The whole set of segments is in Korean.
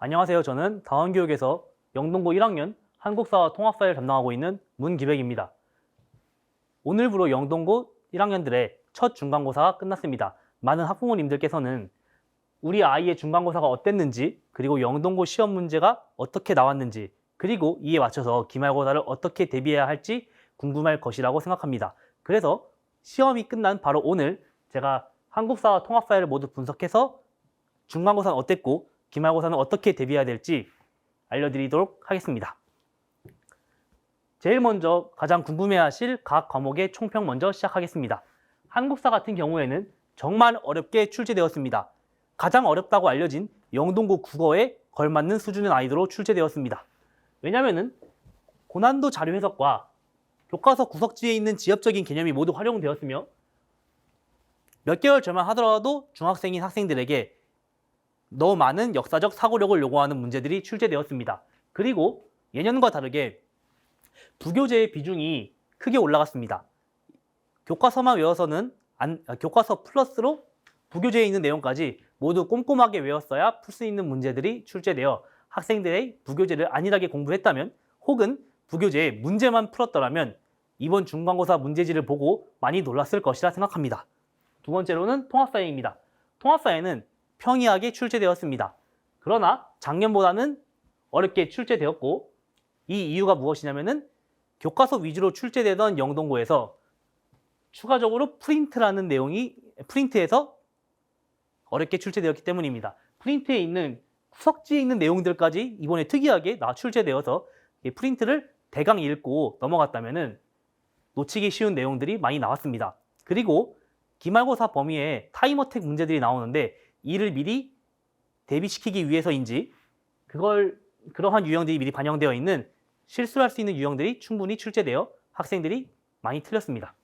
안녕하세요. 저는 다원교육에서 영동고 1학년 한국사와 통합사를 담당하고 있는 문기백입니다. 오늘부로 영동고 1학년들의 첫 중간고사가 끝났습니다. 많은 학부모님들께서는 우리 아이의 중간고사가 어땠는지, 그리고 영동고 시험 문제가 어떻게 나왔는지, 그리고 이에 맞춰서 기말고사를 어떻게 대비해야 할지 궁금할 것이라고 생각합니다. 그래서 시험이 끝난 바로 오늘 제가 한국사와 통합사를 모두 분석해서 중간고사는 어땠고 기말고사는 어떻게 대비해야 될지 알려드리도록 하겠습니다. 제일 먼저 가장 궁금해하실 각 과목의 총평 먼저 시작하겠습니다. 한국사 같은 경우에는 정말 어렵게 출제되었습니다. 가장 어렵다고 알려진 영동고 국어에 걸맞는 수준의 난이도로 출제되었습니다. 왜냐하면 고난도 자료 해석과 교과서 구석지에 있는 지엽적인 개념이 모두 활용되었으며 몇 개월 전만 하더라도 중학생인 학생들에게 너무 많은 역사적 사고력을 요구하는 문제들이 출제되었습니다. 그리고 예년과 다르게 부교재의 비중이 크게 올라갔습니다. 교과서만 외워서는 교과서 플러스로 부교재에 있는 내용까지 모두 꼼꼼하게 외웠어야 풀 수 있는 문제들이 출제되어 학생들의 부교재를 안일하게 공부했다면 혹은 부교재의 문제만 풀었더라면 이번 중간고사 문제지를 보고 많이 놀랐을 것이라 생각합니다. 두 번째로는 통합사회입니다. 통합사회는 평이하게 출제되었습니다. 그러나 작년보다는 어렵게 출제되었고 이 이유가 무엇이냐면은 교과서 위주로 출제되던 영동고에서 추가적으로 프린트에서 어렵게 출제되었기 때문입니다. 프린트에 있는 구석지에 있는 내용들까지 이번에 특이하게 출제되어서 프린트를 대강 읽고 넘어갔다면은 놓치기 쉬운 내용들이 많이 나왔습니다. 그리고 기말고사 범위에 타임어택 문제들이 나오는데 이를 미리 대비시키기 위해서인지 그러한 유형들이 미리 반영되어 있는 실수할 수 있는 유형들이 충분히 출제되어 학생들이 많이 틀렸습니다.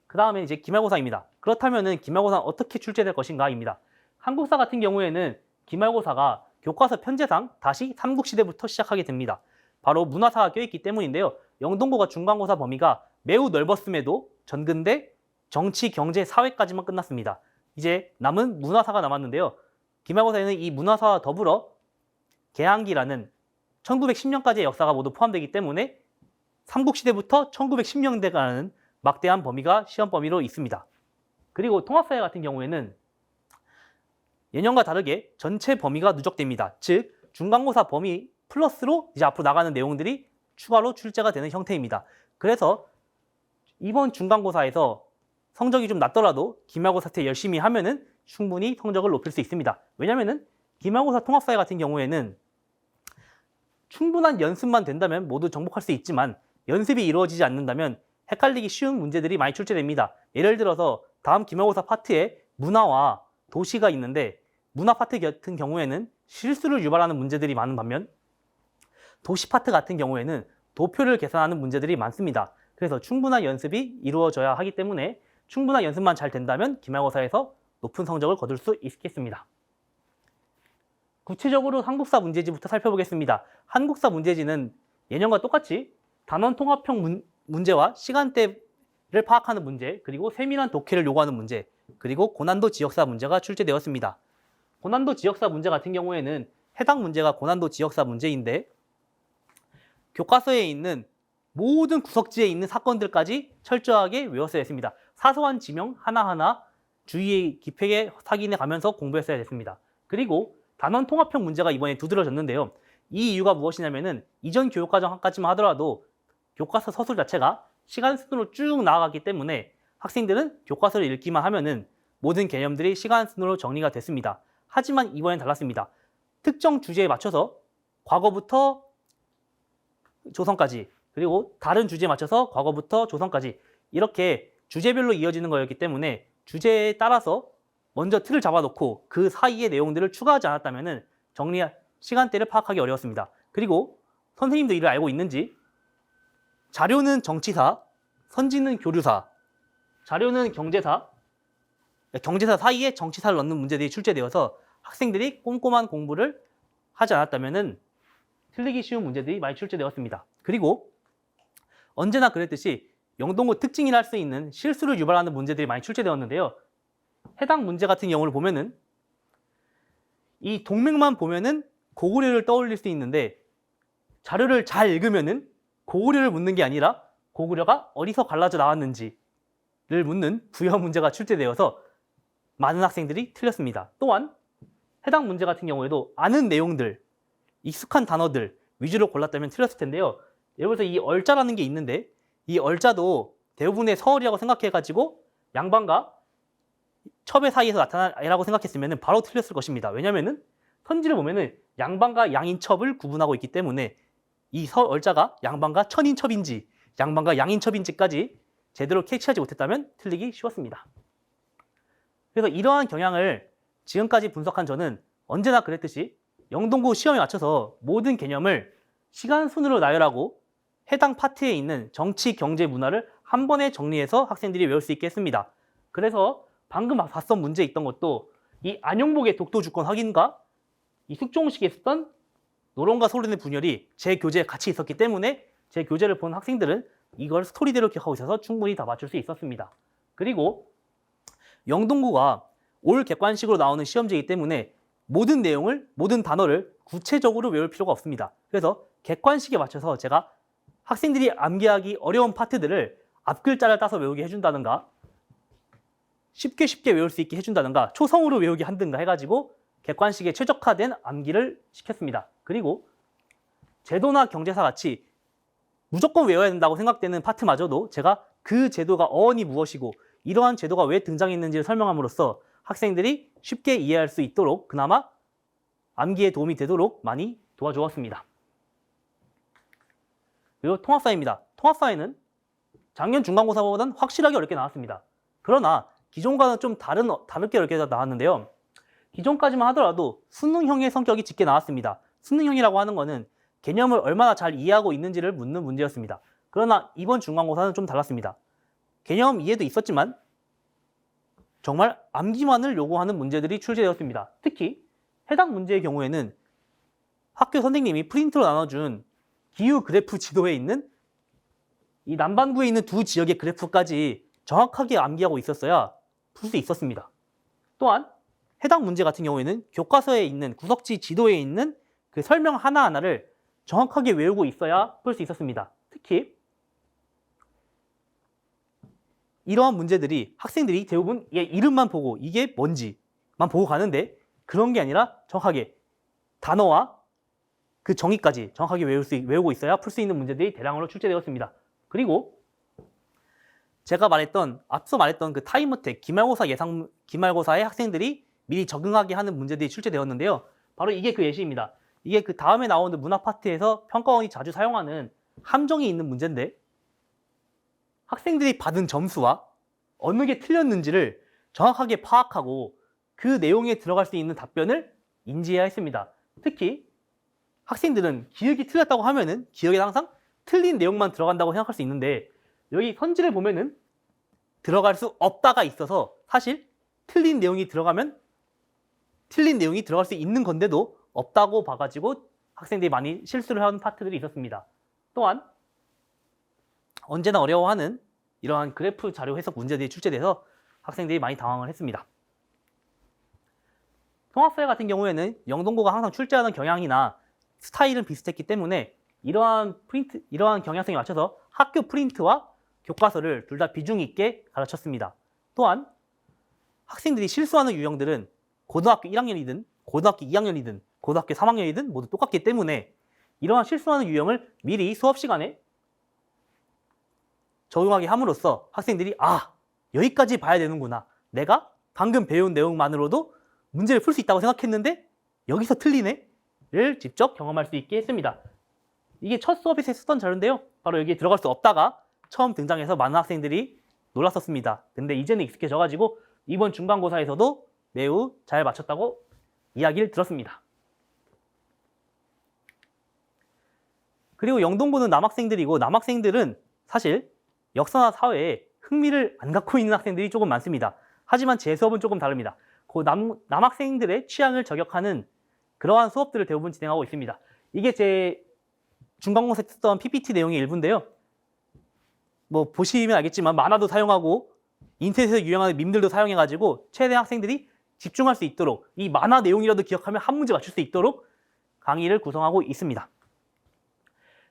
그 다음에 이제 기말고사입니다. 그렇다면은 기말고사는 어떻게 출제될 것인가입니다. 한국사 같은 경우에는 기말고사가 교과서 편제상 다시 삼국시대부터 시작하게 됩니다. 바로 문화사가 껴있기 때문인데요. 영동고가 중간고사 범위가 매우 넓었음에도 전근대, 정치, 경제, 사회까지만 끝났습니다. 이제 남은 문화사가 남았는데요. 기말고사에는 이 문화사와 더불어 개항기라는 1910년까지의 역사가 모두 포함되기 때문에 삼국시대부터 1910년대가는 막대한 범위가 시험 범위로 있습니다. 그리고 통합사회 같은 경우에는 예년과 다르게 전체 범위가 누적됩니다. 즉 중간고사 범위 플러스로 이제 앞으로 나가는 내용들이 추가로 출제가 되는 형태입니다. 그래서 이번 중간고사에서 성적이 좀 낮더라도 기말고사 때 열심히 하면은 충분히 성적을 높일 수 있습니다. 왜냐면은 기말고사 통합사회 같은 경우에는 충분한 연습만 된다면 모두 정복할 수 있지만 연습이 이루어지지 않는다면 헷갈리기 쉬운 문제들이 많이 출제됩니다. 예를 들어서 다음 기말고사 파트에 문화와 도시가 있는데 문화 파트 같은 경우에는 실수를 유발하는 문제들이 많은 반면 도시 파트 같은 경우에는 도표를 계산하는 문제들이 많습니다. 그래서 충분한 연습이 이루어져야 하기 때문에 충분한 연습만 잘 된다면 기말고사에서 높은 성적을 거둘 수 있겠습니다. 구체적으로 한국사 문제지부터 살펴보겠습니다. 한국사 문제지는 예년과 똑같이 단원 통합형 문제와 시간대를 파악하는 문제, 그리고 세밀한 독해를 요구하는 문제, 그리고 고난도 지역사 문제가 출제되었습니다. 고난도 지역사 문제 같은 경우에는 해당 문제가 고난도 지역사 문제인데 교과서에 있는 모든 구석지에 있는 사건들까지 철저하게 외웠어야 했습니다. 사소한 지명 하나하나 주의 깊게 확인해 가면서 공부했어야 됐습니다. 그리고 단원 통합형 문제가 이번에 두드러졌는데요. 이 이유가 무엇이냐면은 이전 교육과정까지만 하더라도 교과서 서술 자체가 시간 순으로 쭉 나아갔기 때문에 학생들은 교과서를 읽기만 하면은 모든 개념들이 시간 순으로 정리가 됐습니다. 하지만 이번엔 달랐습니다. 특정 주제에 맞춰서 과거부터 조선까지, 그리고 다른 주제에 맞춰서 과거부터 조선까지 이렇게 주제별로 이어지는 거였기 때문에 주제에 따라서 먼저 틀을 잡아놓고 그 사이의 내용들을 추가하지 않았다면 시간대를 파악하기 어려웠습니다. 그리고 선생님도 이를 알고 있는지 자료는 정치사, 선지는 교류사, 자료는 경제사, 경제사 사이에 정치사를 넣는 문제들이 출제되어서 학생들이 꼼꼼한 공부를 하지 않았다면 틀리기 쉬운 문제들이 많이 출제되었습니다. 그리고 언제나 그랬듯이 영동고 특징이라 할 수 있는 실수를 유발하는 문제들이 많이 출제되었는데요. 해당 문제 같은 경우를 보면은 이 동맥만 보면은 고구려를 떠올릴 수 있는데 자료를 잘 읽으면은 고구려를 묻는 게 아니라 고구려가 어디서 갈라져 나왔는지를 묻는 부여 문제가 출제되어서 많은 학생들이 틀렸습니다. 또한 해당 문제 같은 경우에도 아는 내용들, 익숙한 단어들 위주로 골랐다면 틀렸을 텐데요. 예를 들어서 이 얼자라는 게 있는데 이 얼자도 대부분의 서얼이라고 생각해가지고 양반과 첩의 사이에서 나타난 애라고 생각했으면 바로 틀렸을 것입니다. 왜냐하면 선지를 보면은 양반과 양인첩을 구분하고 있기 때문에 이 얼자가 양반과 천인첩인지 양반과 양인첩인지까지 제대로 캐치하지 못했다면 틀리기 쉬웠습니다. 그래서 이러한 경향을 지금까지 분석한 저는 언제나 그랬듯이 영동고 시험에 맞춰서 모든 개념을 시간 순으로 나열하고 해당 파트에 있는 정치, 경제, 문화를 한 번에 정리해서 학생들이 외울 수 있게 했습니다. 그래서 방금 봤던 문제에 있던 것도 이 안용복의 독도주권 확인과 이 숙종식에 썼던 노론과 소론의 분열이 제 교재에 같이 있었기 때문에 제 교재를 본 학생들은 이걸 스토리대로 기억하고 있어서 충분히 다 맞출 수 있었습니다. 그리고 영동고가 올 객관식으로 나오는 시험지이기 때문에 모든 내용을, 모든 단어를 구체적으로 외울 필요가 없습니다. 그래서 객관식에 맞춰서 제가 학생들이 암기하기 어려운 파트들을 앞글자를 따서 외우게 해준다든가 쉽게 외울 수 있게 해준다든가 초성으로 외우게 한든가 해가지고 객관식에 최적화된 암기를 시켰습니다. 그리고 제도나 경제사 같이 무조건 외워야 된다고 생각되는 파트마저도 제가 그 제도가 어원이 무엇이고 이러한 제도가 왜 등장했는지를 설명함으로써 학생들이 쉽게 이해할 수 있도록 그나마 암기에 도움이 되도록 많이 도와주었습니다. 그리고 통합사회입니다. 통합사회는 작년 중간고사보다는 확실하게 어렵게 나왔습니다. 그러나 기존과는 좀 다르게 어렵게 나왔는데요. 기존까지만 하더라도 수능형의 성격이 짙게 나왔습니다. 수능형이라고 하는 것은 개념을 얼마나 잘 이해하고 있는지를 묻는 문제였습니다. 그러나 이번 중간고사는 좀 달랐습니다. 개념 이해도 있었지만 정말 암기만을 요구하는 문제들이 출제되었습니다. 특히 해당 문제의 경우에는 학교 선생님이 프린트로 나눠준 기후 그래프 지도에 있는 이 남반구에 있는 두 지역의 그래프까지 정확하게 암기하고 있었어야 풀 수 있었습니다. 또한 해당 문제 같은 경우에는 교과서에 있는 구석지 지도에 있는 그 설명 하나하나를 정확하게 외우고 있어야 풀 수 있었습니다. 특히 이러한 문제들이 학생들이 대부분 얘 이름만 보고 이게 뭔지만 보고 가는데 그런 게 아니라 정확하게 단어와 그 정의까지 정확하게 외우고 있어야 풀 수 있는 문제들이 대량으로 출제되었습니다. 그리고 제가 앞서 말했던 그 타임어택 기말고사에 학생들이 미리 적응하게 하는 문제들이 출제되었는데요. 바로 이게 그 예시입니다. 이게 그 다음에 나오는 문화 파트에서 평가원이 자주 사용하는 함정이 있는 문제인데 학생들이 받은 점수와 어느 게 틀렸는지를 정확하게 파악하고 그 내용에 들어갈 수 있는 답변을 인지해야 했습니다. 특히 학생들은 기억이 틀렸다고 하면은 기억에 항상 틀린 내용만 들어간다고 생각할 수 있는데 여기 선지를 보면은 들어갈 수 없다가 있어서 사실 틀린 내용이 들어갈 수 있는 건데도 없다고 봐가지고 학생들이 많이 실수를 하는 파트들이 있었습니다. 또한 언제나 어려워하는 이러한 그래프 자료 해석 문제들이 출제돼서 학생들이 많이 당황을 했습니다. 통합사회 같은 경우에는 영동고가 항상 출제하는 경향이나 스타일은 비슷했기 때문에 이러한 경향성에 맞춰서 학교 프린트와 교과서를 둘 다 비중 있게 가르쳤습니다. 또한 학생들이 실수하는 유형들은 고등학교 1학년이든 고등학교 2학년이든 고등학교 3학년이든 모두 똑같기 때문에 이러한 실수하는 유형을 미리 수업 시간에 적용하게 함으로써 학생들이 여기까지 봐야 되는구나. 내가 방금 배운 내용만으로도 문제를 풀 수 있다고 생각했는데 여기서 틀리네를 직접 경험할 수 있게 했습니다. 이게 첫 수업에서 했었던 자료인데요. 바로 여기에 들어갈 수 없다가 처음 등장해서 많은 학생들이 놀랐었습니다. 근데 이제는 익숙해져가지고 이번 중간고사에서도 매우 잘 맞췄다고 이야기를 들었습니다. 그리고 영동고는 남학생들이고 남학생들은 사실 역사나 사회에 흥미를 안 갖고 있는 학생들이 조금 많습니다. 하지만 제 수업은 조금 다릅니다. 그 남학생들의 취향을 저격하는 그러한 수업들을 대부분 진행하고 있습니다. 이게 제 중간고사에 썼던 PPT 내용의 일부인데요. 뭐 보시면 알겠지만 만화도 사용하고 인터넷에서 유행하는 밈들도 사용해가지고 최대한 학생들이 집중할 수 있도록 이 만화 내용이라도 기억하면 한 문제 맞출 수 있도록 강의를 구성하고 있습니다.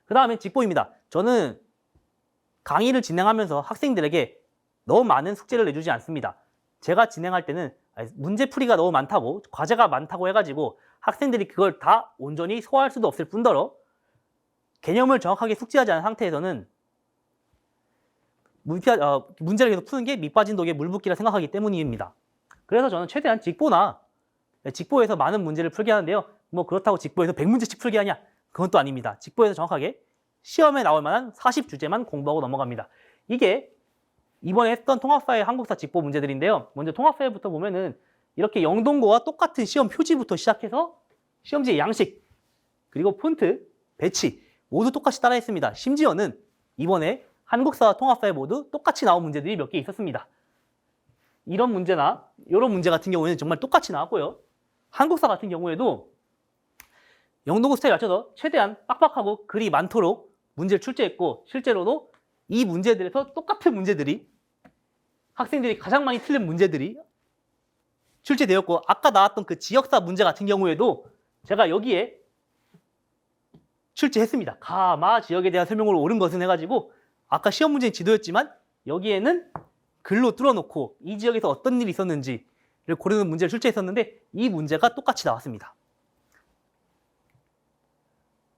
그 다음에 직보입니다. 저는 강의를 진행하면서 학생들에게 너무 많은 숙제를 내주지 않습니다. 제가 진행할 때는 문제풀이가 너무 많다고, 과제가 많다고 해가지고 학생들이 그걸 다 온전히 소화할 수도 없을 뿐더러 개념을 정확하게 숙지하지 않은 상태에서는 문제를 계속 푸는 게 밑빠진 독에 물 붓기라 생각하기 때문입니다. 그래서 저는 최대한 직보에서 많은 문제를 풀게 하는데요. 뭐 그렇다고 직보에서 100문제씩 풀게 하냐? 그건 또 아닙니다. 직보에서 정확하게 시험에 나올 만한 40주제만 공부하고 넘어갑니다. 이게 이번에 했던 통합사회 한국사 직보 문제들인데요. 먼저 통합사회부터 보면은 이렇게 영동고와 똑같은 시험 표지부터 시작해서 시험지의 양식, 그리고 폰트, 배치 모두 똑같이 따라했습니다. 심지어는 이번에 한국사와 통합사회 모두 똑같이 나온 문제들이 몇 개 있었습니다. 이런 문제나 이런 문제 같은 경우에는 정말 똑같이 나왔고요. 한국사 같은 경우에도 영동고 스타일에 맞춰서 최대한 빡빡하고 글이 많도록 문제를 출제했고, 실제로도 이 문제들에서 똑같은 문제들이 학생들이 가장 많이 틀린 문제들이 출제되었고, 아까 나왔던 그 지역사 문제 같은 경우에도 제가 여기에 출제했습니다. 가마 지역에 대한 설명으로 옳은 것은 해가지고 아까 시험 문제는 지도였지만 여기에는 글로 뚫어놓고 이 지역에서 어떤 일이 있었는지를 고르는 문제를 출제했었는데 이 문제가 똑같이 나왔습니다.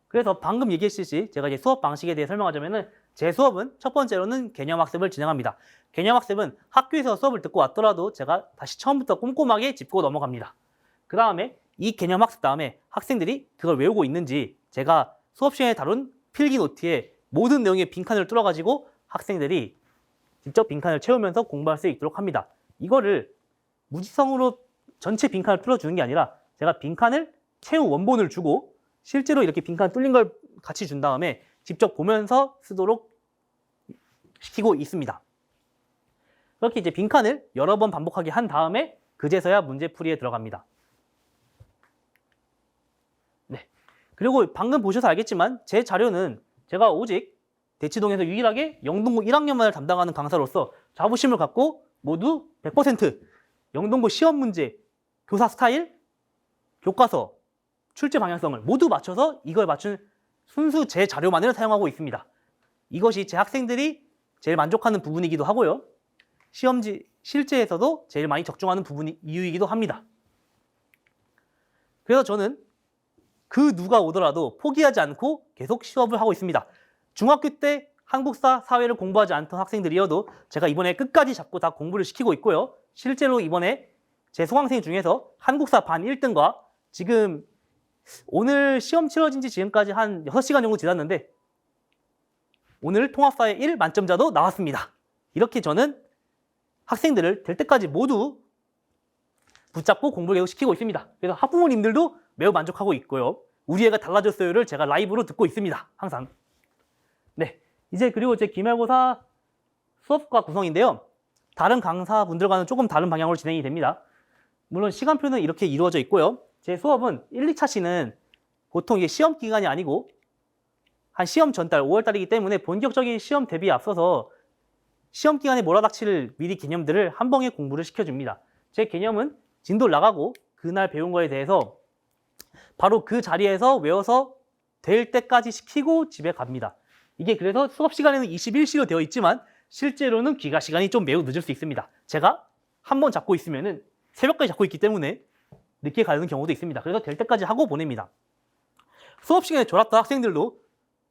그래서 방금 얘기했듯이 제가 이제 수업 방식에 대해 설명하자면은 제 수업은 첫 번째로는 개념학습을 진행합니다. 개념학습은 학교에서 수업을 듣고 왔더라도 제가 다시 처음부터 꼼꼼하게 짚고 넘어갑니다. 그 다음에 이 개념학습 다음에 학생들이 그걸 외우고 있는지 제가 수업 시간에 다룬 필기 노트에 모든 내용의 빈칸을 뚫어가지고 학생들이 직접 빈칸을 채우면서 공부할 수 있도록 합니다. 이거를 무지성으로 전체 빈칸을 뚫어주는 게 아니라 제가 빈칸을 채우 원본을 주고 실제로 이렇게 빈칸 뚫린 걸 같이 준 다음에 직접 보면서 쓰도록 시키고 있습니다. 그렇게 이제 빈칸을 여러 번 반복하게 한 다음에 그제서야 문제풀이에 들어갑니다. 네. 그리고 방금 보셔서 알겠지만 제 자료는 제가 오직 대치동에서 유일하게 영동고 1학년만을 담당하는 강사로서 자부심을 갖고 모두 100% 영동고 시험 문제, 교사 스타일, 교과서, 출제 방향성을 모두 맞춰서 이걸 맞춘 순수 제 자료만을 사용하고 있습니다. 이것이 제 학생들이 제일 만족하는 부분이기도 하고요. 시험지 실제에서도 제일 많이 적중하는 이유이기도 합니다. 그래서 저는 그 누가 오더라도 포기하지 않고 계속 시험을 하고 있습니다. 중학교 때 한국사, 사회를 공부하지 않던 학생들이어도 제가 이번에 끝까지 잡고 다 공부를 시키고 있고요. 실제로 이번에 제 수강생 중에서 한국사 반 1등과 지금 오늘 시험 치러진 지 지금까지 한 6시간 정도 지났는데 오늘 통합사회 1 만점자도 나왔습니다. 이렇게 저는 학생들을 될 때까지 모두 붙잡고 공부를 계속 시키고 있습니다. 그래서 학부모님들도 매우 만족하고 있고요. 우리 애가 달라졌어요를 제가 라이브로 듣고 있습니다. 항상. 네, 이제 그리고 제 기말고사 수업과 구성인데요. 다른 강사분들과는 조금 다른 방향으로 진행이 됩니다. 물론 시간표는 이렇게 이루어져 있고요. 제 수업은 1, 2차 시는 보통 이게 시험 기간이 아니고 한 시험 전달 5월달이기 때문에 본격적인 시험 대비에 앞서서 시험 기간에 몰아닥칠 미리 개념들을 한 번에 공부를 시켜줍니다. 제 개념은 진도를 나가고 그날 배운 거에 대해서 바로 그 자리에서 외워서 될 때까지 시키고 집에 갑니다. 이게 그래서 수업 시간에는 21시로 되어 있지만 실제로는 귀가 시간이 좀 매우 늦을 수 있습니다. 제가 한 번 잡고 있으면은 새벽까지 잡고 있기 때문에 늦게 가는 경우도 있습니다. 그래서 될 때까지 하고 보냅니다. 수업 시간에 졸았던 학생들도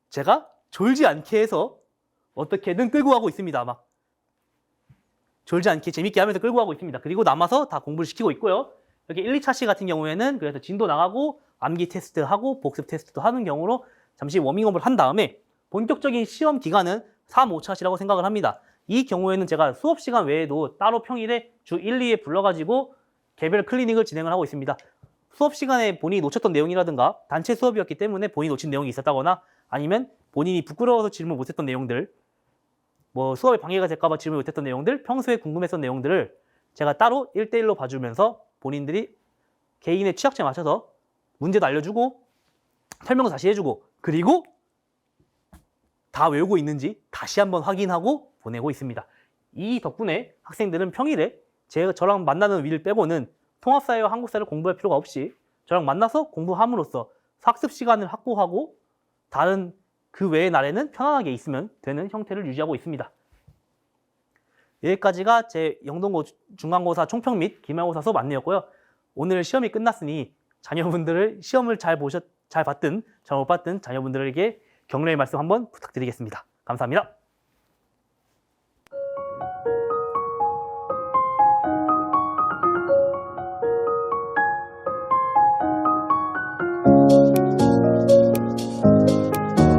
제가 졸지 않게 해서 어떻게든 끌고 가고 있습니다. 막 졸지 않게 재밌게 하면서 끌고 가고 있습니다. 그리고 남아서 다 공부를 시키고 있고요. 여기 1, 2차 시 같은 경우에는 그래서 진도 나가고 암기 테스트하고 복습 테스트도 하는 경우로 잠시 워밍업을 한 다음에 본격적인 시험 기간은 3, 5차 시라고 생각을 합니다. 이 경우에는 제가 수업 시간 외에도 따로 평일에 주 1, 2회 불러가지고 개별 클리닉을 진행을 하고 있습니다. 수업 시간에 본인이 놓쳤던 내용이라든가 단체 수업이었기 때문에 본인이 놓친 내용이 있었다거나 아니면 본인이 부끄러워서 질문 못했던 내용들, 뭐 수업에 방해가 될까봐 질문 못했던 내용들, 평소에 궁금했던 내용들을 제가 따로 1대1로 봐주면서 본인들이 개인의 취약점에 맞춰서 문제도 알려주고 설명도 다시 해주고 그리고 다 외우고 있는지 다시 한번 확인하고 보내고 있습니다. 이 덕분에 학생들은 평일에 저랑 만나는 일 빼고는 통합사회와 한국사를 공부할 필요가 없이 저랑 만나서 공부함으로써 학습 시간을 확보하고 다른 그 외의 날에는 편안하게 있으면 되는 형태를 유지하고 있습니다. 여기까지가 제 영동고 중간고사 총평 및 기말고사 수업 안내였고요. 오늘 시험이 끝났으니 자녀분들을 시험을 잘 봤든 잘 못 봤든 자녀분들에게 격려의 말씀 한번 부탁드리겠습니다. 감사합니다.